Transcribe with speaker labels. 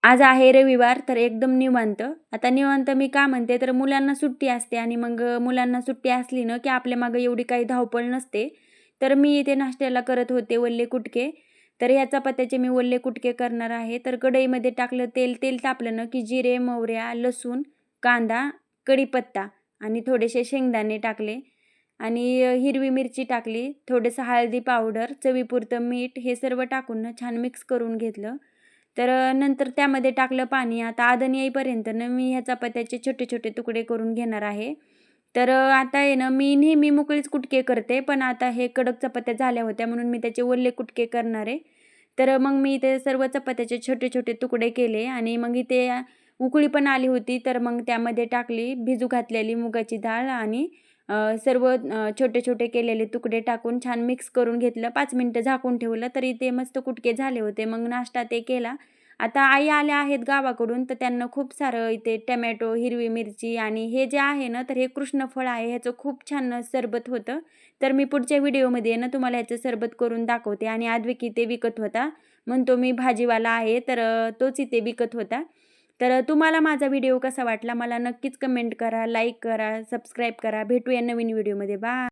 Speaker 1: आज आहे रविवार, तर एकदम निवांत. आता निवांत मी का म्हणते, तर मुलांना सुट्टी असते आणि मग मुलांना सुट्टी असली ना, की आपल्या मागं एवढी काही धावपळ नसते. तर मी इथे नाश्त्याला करत होते वल्ले कुटके. तर ह्या चपात्याचे मी वल्ले कुटके करणार आहे. तर कढईमध्ये टाकलं तेल, तेल तापलं ना, की जिरे, मोहऱ्या, लसूण, कांदा, कढीपत्ता आणि थोडेसे शेंगदाणे टाकले आणि हिरवी मिरची टाकली, थोडंसं हळदी पावडर, चवीपुरतं मीठ हे सर्व टाकून ना छान मिक्स करून घेतलं. तर नंतर त्यामध्ये टाकलं पाणी. आता आदन येईपर्यंत ना मी ह्या चपात्याचे छोटे-छोटे तुकडे करून घेणार आहे. तर आता आहे ना मी नेहमी मोकळीच कुटके करते, पण आता हे कडक चपात्या झाल्या होत्या म्हणून मी त्याचे वल्ले कुटके करणार आहे. तर मग मी ते सर्व चपात्याचे छोटे-छोटे तुकडे केले आणि मग इथे उकळी पण आली होती, तर मग त्यामध्ये टाकली भिजू घातलेली मुगाची डाळ आणि सर्व छोटे-छोटे केलेले तुकडे टाकून छान मिक्स करून घेतलं. 5 मिनिटं झाकून ठेवलं, तरी ते मस्त कुटके झाले होते. मग नाश्ता ते केला. आता आई आल्या आहेत गावाकडून, तर त्यांना खूप सारं इथे टोमॅटो, हिरवी मिरची आणि हे जे आहे ना, तर हे कृष्णफळ आहे. ह्याचं खूप छान सरबत होतं. तर मी पुढच्या व्हिडिओमध्ये ना तुम्हाला ह्याचं सरबत करून दाखवते आणि अद्विक इथे विकत होता. म्हणतो मी भाजीवाला आहे, तर तोच इथे विकत होता. तर तुम्हाला माझा व्हिडिओ कसा वाटला मला नक्कीच कमेंट करा, लाईक करा, सबस्क्राईब करा. भेटूया नवीन व्हिडिओमध्ये. बाय.